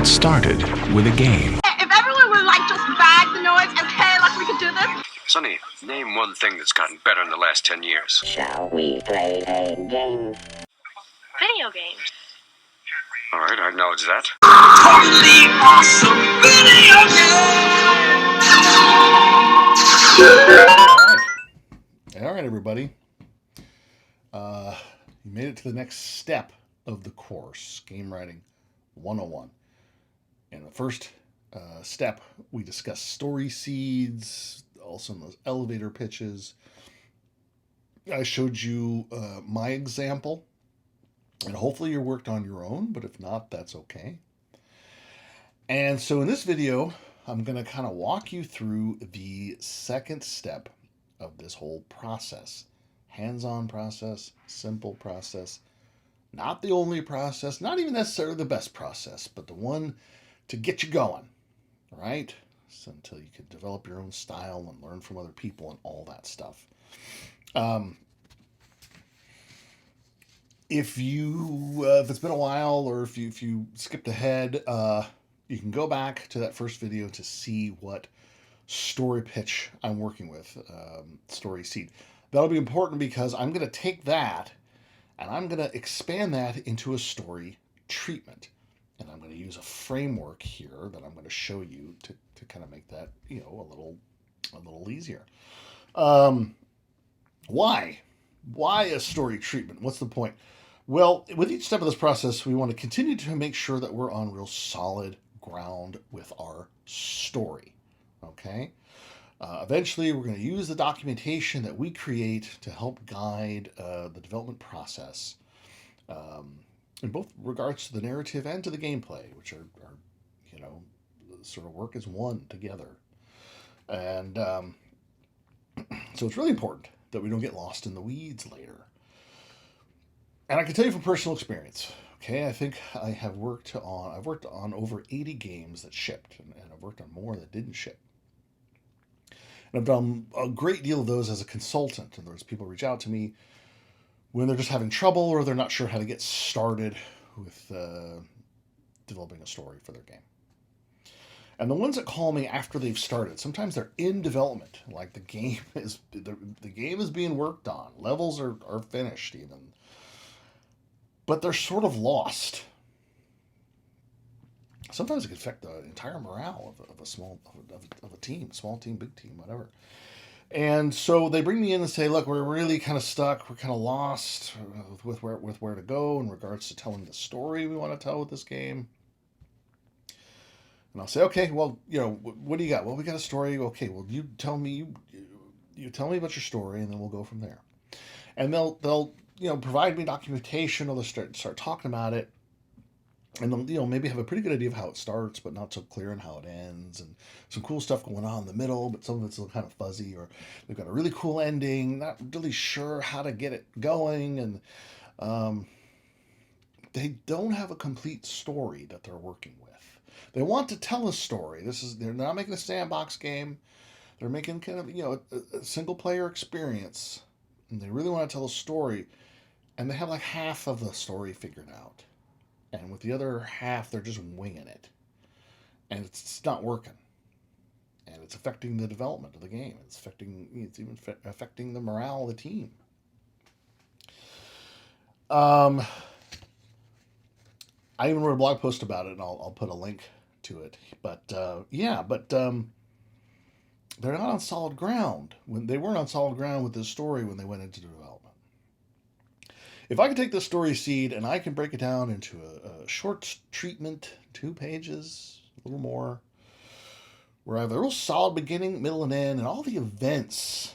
It started with a game. If everyone would like just bag the noise and play like we could do this. Sonny, name one thing that's gotten better in the last 10 years. Shall we play a game? Video games. All right, I acknowledge that. Totally awesome video game! All right, everybody. You made it to the next step of the course, Game Writing 101. In the first step, we discussed story seeds, also those elevator pitches. I showed you my example, and hopefully you worked on your own, but if not, that's okay. And so in this video, I'm going to kind of walk you through the second step of this whole process. Hands-on process, simple process, not the only process, not even necessarily the best process, but the one to get you going, right? So until you can develop your own style and learn from other people and all that stuff. If it's been a while, or if you skipped ahead, you can go back to that first video to see what story pitch I'm working with, story seed. That'll be important because I'm going to take that and I'm going to expand that into a story treatment. And I'm going to use a framework here that I'm going to show you to kind of make that, a little easier. Why? Why a story treatment? What's the point? Well, with each step of this process, we want to continue to make sure that we're on real solid ground with our story. Okay? Eventually, we're going to use the documentation that we create to help guide the development process in both regards to the narrative and to the gameplay, which are sort of work as one together. And so it's really important that we don't get lost in the weeds later. And I can tell you from personal experience, okay, I think I've worked on over 80 games that shipped, and I've worked on more that didn't ship. And I've done a great deal of those as a consultant. And there's people reach out to me when they're just having trouble or they're not sure how to get started with developing a story for their game. And the ones that call me after they've started, sometimes they're in development, like the game is being worked on, levels are finished even, but they're sort of lost. Sometimes it can affect the entire morale of a team, small team, big team, whatever. And so they bring me in and say, look, we're really kind of stuck. We're kind of lost with where to go in regards to telling the story we want to tell with this game. And I'll say, okay, well, what do you got? Well, we got a story. Okay, well, you tell me about your story, and then we'll go from there. And they'll provide me documentation, or they'll start talking about it. And they'll maybe have a pretty good idea of how it starts, but not so clear on how it ends, and some cool stuff going on in the middle, but some of it's kind of fuzzy, or they've got a really cool ending, not really sure how to get it going, and they don't have a complete story that they're working with. They want to tell a story. They're not making a sandbox game. They're making kind of a single player experience, and they really want to tell a story, and they have like half of the story figured out. And with the other half, they're just winging it. And it's not working. And it's affecting the development of the game. It's even affecting the morale of the team. I even wrote a blog post about it, and I'll put a link to it. But they're not on solid ground. They weren't on solid ground with this story when they went into development. If I can take this story seed and I can break it down into a short treatment, 2 pages, a little more, where I have a real solid beginning, middle, and end, and all the events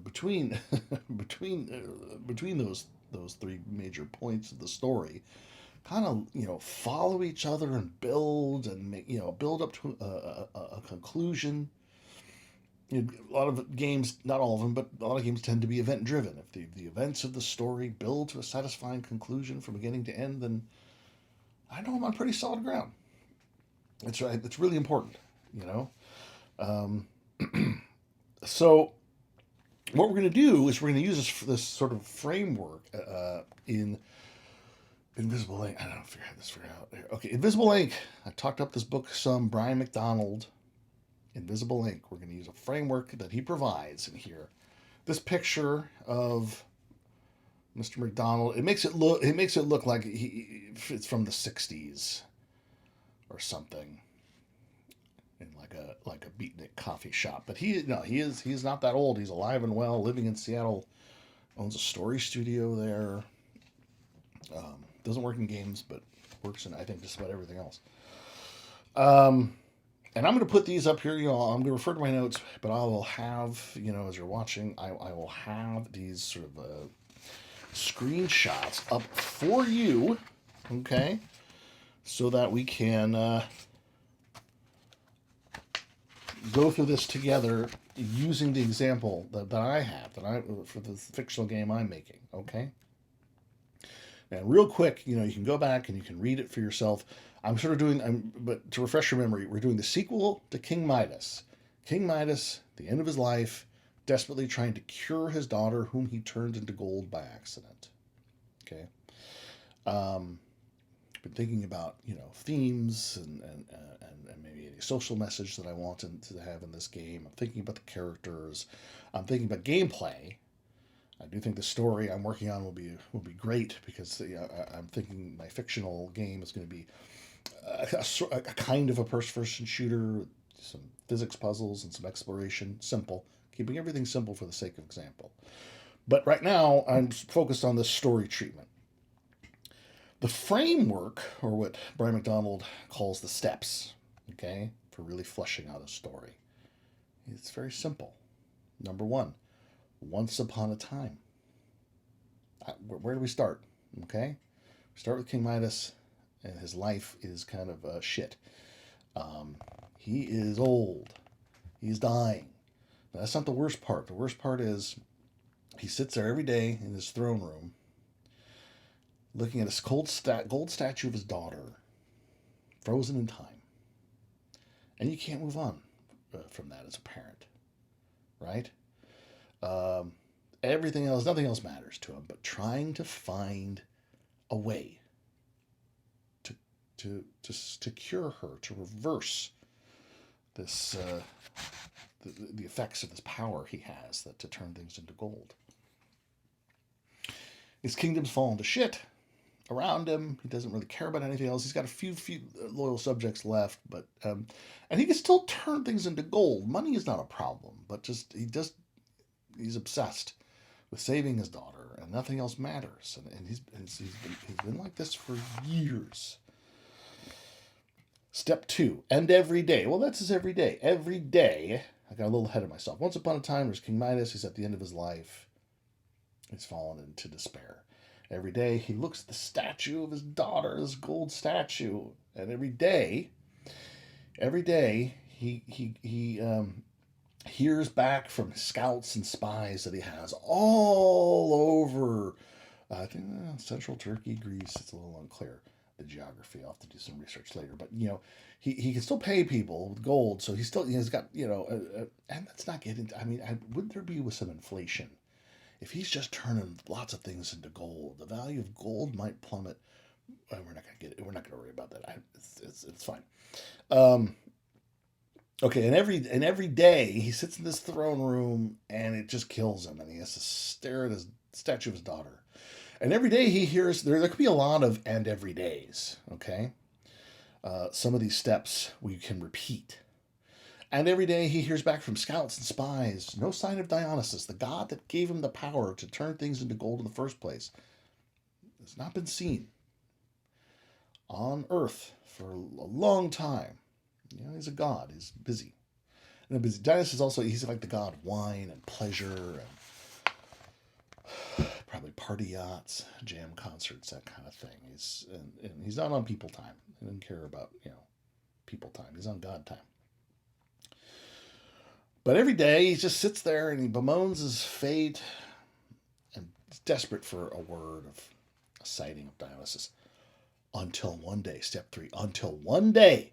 between those 3 major points of the story, kind of follow each other and build and make build up to a conclusion. A lot of games, not all of them, but a lot of games tend to be event-driven. If the events of the story build to a satisfying conclusion from beginning to end, then I know I'm on pretty solid ground. It's right. It's really important, So what we're going to do is we're going to use this sort of framework in Invisible Ink. I don't know if I had this figured out. Okay, Invisible Ink. I talked up this book some. Brian McDonald. Invisible Ink. We're going to use a framework that he provides in here. This picture of Mr. McDonald. It makes it look like it's from the '60s or something, in like a beatnik coffee shop. But he's not that old. He's alive and well, living in Seattle. Owns a story studio there. Doesn't work in games, but works in, I think, just about everything else. And I'm going to put these up here. I'm going to refer to my notes, but I will have, as you're watching, I will have these sort of screenshots up for you, okay, so that we can go through this together using the example that I have for the fictional game I'm making, okay? And real quick, you can go back and you can read it for yourself. But to refresh your memory, we're doing the sequel to King Midas. King Midas, the end of his life, desperately trying to cure his daughter, whom he turned into gold by accident. Okay. Been thinking about, themes and maybe any social message that I want to have in this game. I'm thinking about the characters. I'm thinking about gameplay. I do think the story I'm working on will be great, because I'm thinking my fictional game is going to be a kind of a first-person shooter, some physics puzzles and some exploration. Simple, keeping everything simple for the sake of example. But right now I'm focused on the story treatment. The framework, or what Brian McDonald calls the steps, okay, for really fleshing out a story. It's very simple. Number one. Once upon a time. Where do we start? Okay? We start with King Midas, and his life is kind of shit. He is old. He's dying. Now, that's not the worst part. The worst part is he sits there every day in his throne room looking at this gold statue of his daughter, frozen in time. And you can't move on from that as a parent. Right? Everything else, nothing else matters to him, but trying to find a way to cure her, to reverse this the effects of this power he has to turn things into gold. His kingdom's fallen to shit around him. He doesn't really care about anything else. He's got a few loyal subjects left, but and he can still turn things into gold. Money is not a problem, but he's obsessed with saving his daughter, and nothing else matters. And he's been like this for years. Step 2, and every day. Well, that's his every day. Every day, I got a little ahead of myself. Once upon a time, there's King Midas. He's at the end of his life. He's fallen into despair. Every day, he looks at the statue of his daughter, this gold statue, and every day, he hears back from scouts and spies that he has all over, I think, central Turkey, Greece. It's a little unclear, the geography. I'll have to do some research later. But, he can still pay people with gold, so he's got, and let's not get into, would there be with some inflation? If he's just turning lots of things into gold, the value of gold might plummet. We're not going to worry about that. It's fine. Okay, and every day he sits in this throne room, and it just kills him, and he has to stare at his statue of his daughter. And every day he hears, there could be a lot of and every days, okay? Some of these steps we can repeat. And every day he hears back from scouts and spies, no sign of Dionysus, the god that gave him the power to turn things into gold in the first place. Has not been seen on Earth for a long time. He's a god. He's busy. Dionysus also, he's like the god of wine and pleasure and probably party yachts, jam concerts, that kind of thing. He's not on people time. He doesn't care about, people time. He's on God time. But every day he just sits there and he bemoans his fate and is desperate for a word of a sighting of Dionysus. Until one day, step 3, until one day,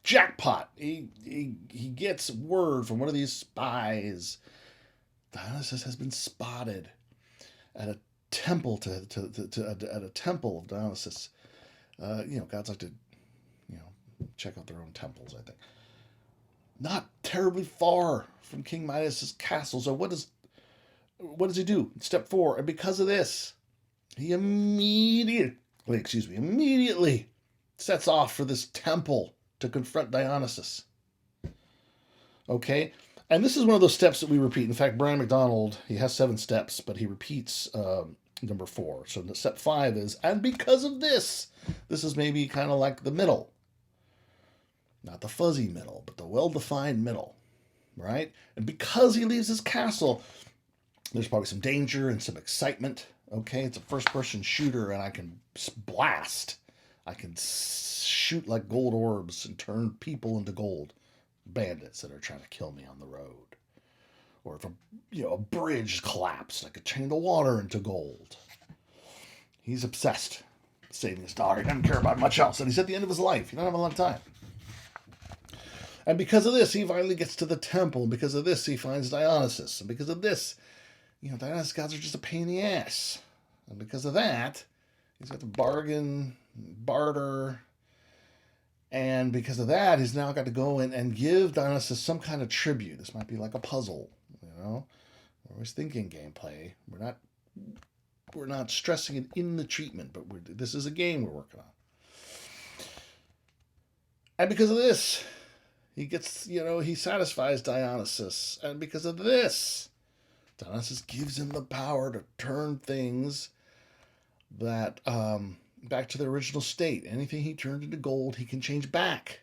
jackpot, he gets word from one of these spies. Dionysus has been spotted at a temple at a temple of Dionysus. Gods like to, check out their own temples, I think. Not terribly far from King Midas's castle. So what does he do? Step 4. And because of this, he immediately sets off for this temple to confront Dionysus. Okay? And this is one of those steps that we repeat. In fact, Brian McDonald, he has 7 steps, but he repeats number 4. So step 5 is, and because of this is maybe kind of like the middle. Not the fuzzy middle, but the well-defined middle, right? And because he leaves his castle, there's probably some danger and some excitement. Okay, it's a first-person shooter, and I can blast. I can shoot like gold orbs and turn people into gold. Bandits that are trying to kill me on the road. Or if a bridge collapsed, I could turn the water into gold. He's obsessed with saving his daughter. He doesn't care about much else. And he's at the end of his life. He doesn't have a lot of time. And because of this, he finally gets to the temple. And because of this, he finds Dionysus. And because of this, Dionysus gods are just a pain in the ass. And because of that, he's got to barter. And because of that, he's now got to go in and give Dionysus some kind of tribute. This might be like a puzzle, We're always thinking gameplay. We're not stressing it in the treatment, but this is a game we're working on. And because of this, he gets, he satisfies Dionysus. And because of this, Dionysus gives him the power to turn things that back to their original state. Anything he turned into gold, he can change back.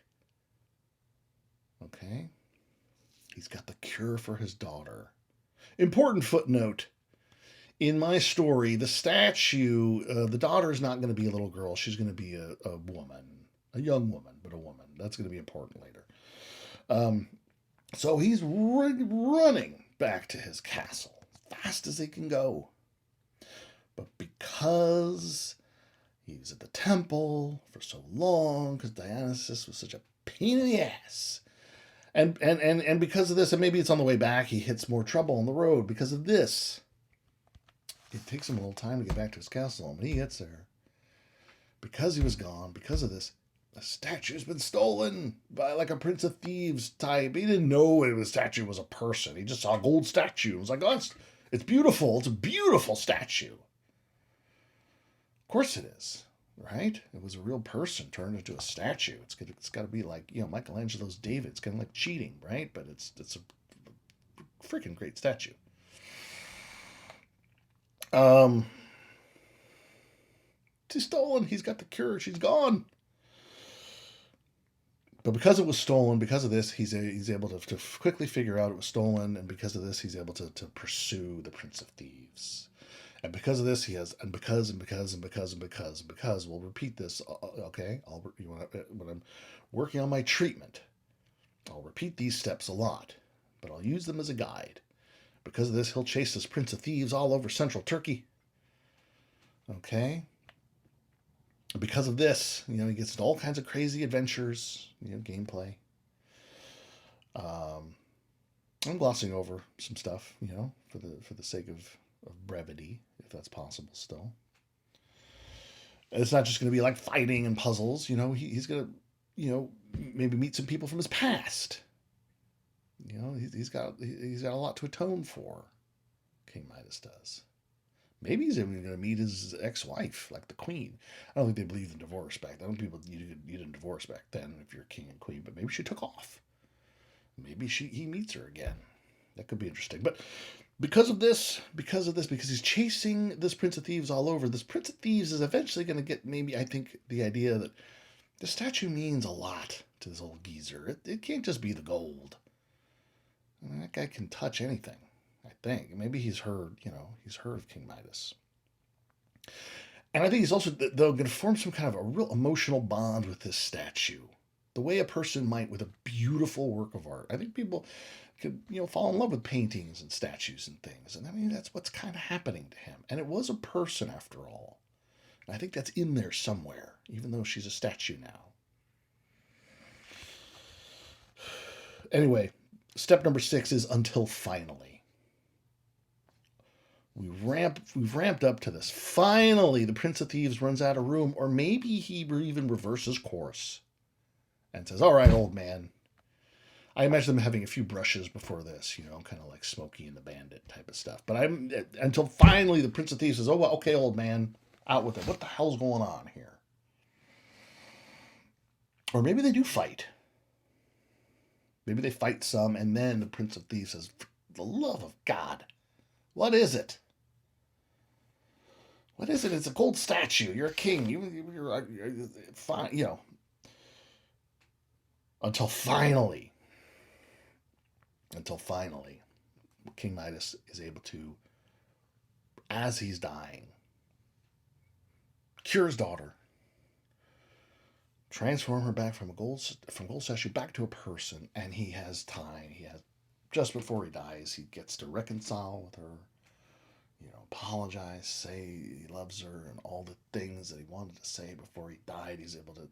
Okay? He's got the cure for his daughter. Important footnote. In my story, the statue, the daughter is not going to be a little girl. She's going to be a woman. A young woman, but a woman. That's going to be important later. So he's running back to his castle as fast as he can go. But because he was at the temple for so long, because Dionysus was such a pain in the ass, and because of this, and maybe it's on the way back, he hits more trouble on the road. Because of this, it takes him a little time to get back to his castle. And when he gets there, because he was gone, because of this, the statue's been stolen by like a Prince of Thieves type. He didn't know the statue was a person. He just saw a gold statue. It was like, oh, it's beautiful. It's a beautiful statue. Of course it is, right? It was a real person turned into a statue. It's got to be like, Michelangelo's David. It's kind of like cheating, right? But it's a freaking great statue. She's stolen. He's got the cure. She's gone. But because it was stolen, because of this, he's able to quickly figure out it was stolen, and because of this, he's able to pursue the Prince of Thieves. And because of this, because we'll repeat this. Okay, when I'm working on my treatment, I'll repeat these steps a lot, but I'll use them as a guide. Because of this, he'll chase this Prince of Thieves all over central Turkey. Okay. Because of this, he gets into all kinds of crazy adventures, gameplay. I'm glossing over some stuff, for the sake of brevity, if that's possible still. It's not just going to be like fighting and puzzles, he's going to, maybe meet some people from his past. He's got a lot to atone for, King Midas does. Maybe he's even going to meet his ex-wife, like the queen. I don't think they believed in divorce back then. I don't think people you didn't divorce back then if you're king and queen, but maybe she took off. Maybe he meets her again. That could be interesting. But because he's chasing this Prince of Thieves all over, this Prince of Thieves is eventually going to get I think the idea that the statue means a lot to this old geezer. It can't just be the gold. That guy can touch anything. I think maybe he's heard of King Midas, and I think he's also going to form some kind of a real emotional bond with this statue, the way a person might with a beautiful work of art. I think people could fall in love with paintings and statues and things, and that's what's kind of happening to him. And it was a person after all. And I think that's in there somewhere, even though she's a statue now. Anyway, step number 6 is until finally. we've ramped up to this. Finally, the Prince of Thieves runs out of room, or maybe he even reverses course and says, "All right, old man." I imagine them having a few brushes before this, kind of like Smokey and the Bandit type of stuff. But until finally the Prince of Thieves says, "Oh, well, okay, old man, out with it. What the hell's going on here?" Or maybe they do fight. Maybe they fight some, and then the Prince of Thieves says, "For the love of God, what is it? What is it? It's a gold statue. You're a king. You're fine, Until finally, King Midas is able to, as he's dying, cure his daughter, transform her back from gold statue back to a person, and he has time. Just before he dies, he gets to reconcile with her, apologize, say he loves her, and all the things that he wanted to say before he died. He's able to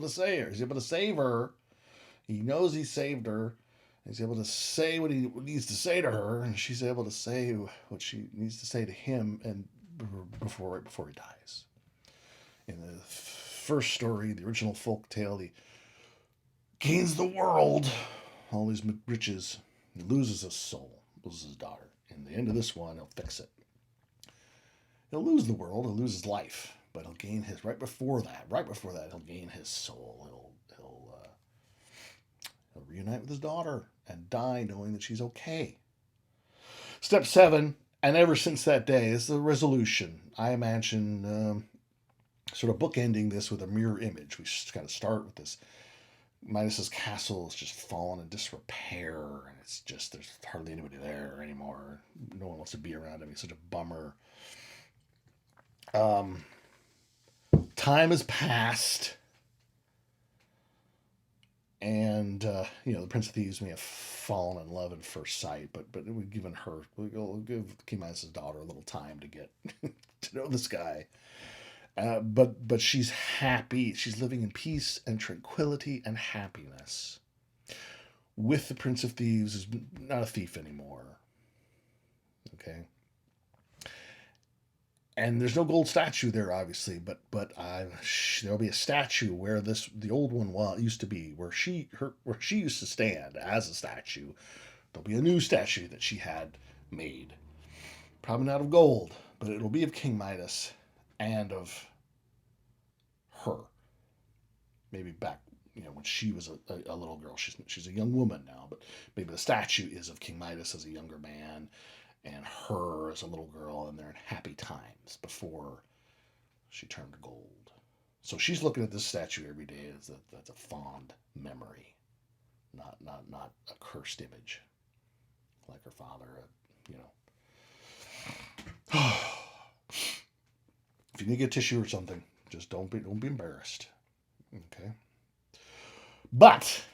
say her. He's able to save her. He knows he saved her. He's able to say what he needs to say to her, and she's able to say what she needs to say to him, and right before he dies. In the first story, the original folk tale, he gains the world, all these riches, he loses his soul, loses his daughter. In the end of this one, he'll fix it. He'll lose the world, he'll lose his life, but he'll gain his, right before that, he'll gain his soul. He'll reunite with his daughter and die knowing that she's okay. Step 7, and ever since that day, is the resolution. I imagine sort of bookending this with a mirror image. We just got to start with this. Midas's castle is just fallen in disrepair, and it's just, there's hardly anybody there anymore. No one wants to be around him. He's such a bummer. Time has passed, and the Prince of Thieves may have fallen in love at first sight, but we've given her, we'll give King Midas's daughter a little time to get to know this guy. But she's happy. She's living in peace and tranquility and happiness with the Prince of Thieves, who's not a thief anymore. Okay. And there's no gold statue there, obviously, but there'll be a statue where the old one used to be, where she used to stand as a statue. There'll be a new statue that she had made, probably not of gold, but it'll be of King Midas and of her. Maybe back, when she was a little girl. She's a young woman now, but maybe the statue is of King Midas as a younger man, and her as a little girl, and they're in happy times before she turned to gold. So she's looking at this statue every day as that's a fond memory, not a cursed image, like her father. If you need to get tissue or something, just don't be embarrassed. Okay. But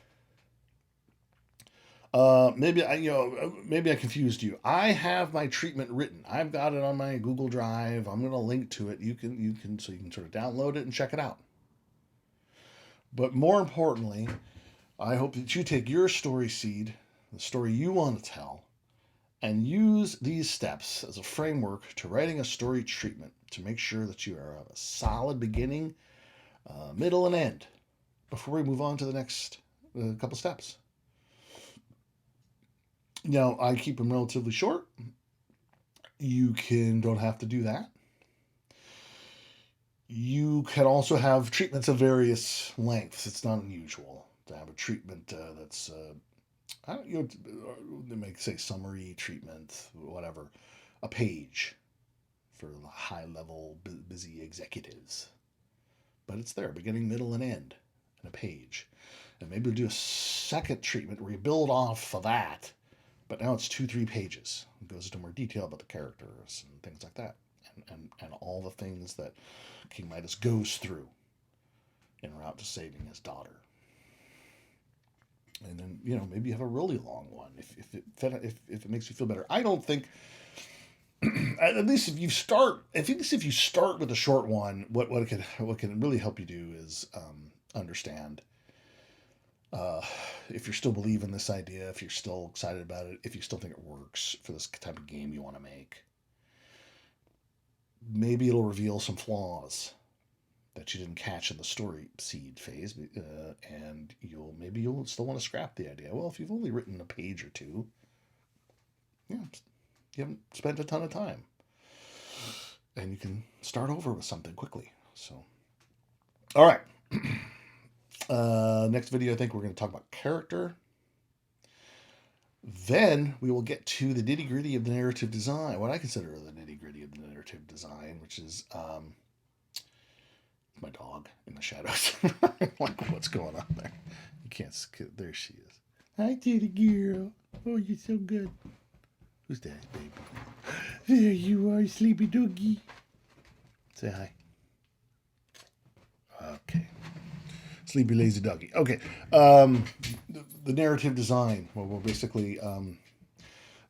maybe I confused you. I have my treatment written. I've got it on my Google Drive. I'm going to link to it. You can sort of download it and check it out. But more importantly, I hope that you take your story seed, the story you want to tell, and use these steps as a framework to writing a story treatment to make sure that you are a solid beginning, middle, and end before we move on to the next couple steps. Now, I keep them relatively short. You don't have to do that. You can also have treatments of various lengths. It's not unusual to have a treatment that's, they may say summary treatment, whatever, a page for high-level, busy executives. But it's there, beginning, middle, and end, and a page. And maybe we'll do a second treatment where you build off of that, but now it's 2-3 pages. It goes into more detail about the characters and things like that, and all the things that King Midas goes through en route to saving his daughter. And then, maybe you have a really long one if it makes you feel better. I don't think, at least if you start with a short one, what can really help you do is understand if you're still believing this idea, if you're still excited about it, if you still think it works for this type of game you want to make. maybe it'll reveal some flaws that you didn't catch in the story seed phase, and maybe you'll still want to scrap the idea. Well, if you've only written a page or two, yeah, you haven't spent a ton of time, and you can start over with something quickly. So, all right. Next video, I think we're going to talk about character. Then we will get to the nitty-gritty of the narrative design, what I consider the nitty-gritty of the narrative design, which is my dog in the shadows. Like, what's going on there? You can't see. There she is. Hi, Teddy girl. Oh, you're so good. Who's that, baby? There you are, sleepy doggy. Say hi. Okay. Sleepy, lazy doggy. Okay. The narrative design. Well, we'll basically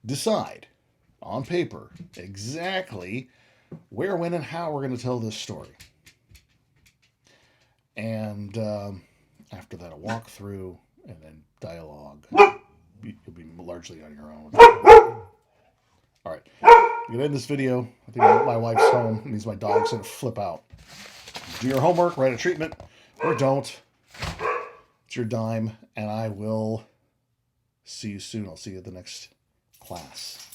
decide on paper exactly where, when, and how we're going to tell this story. And after that, a walkthrough and then dialogue. You'll be largely on your own. All right. I'm going to end this video. I think my wife's home. It means my dog's going to flip out. Do your homework, write a treatment, or don't. It's your dime, and I will see you soon. I'll see you at the next class.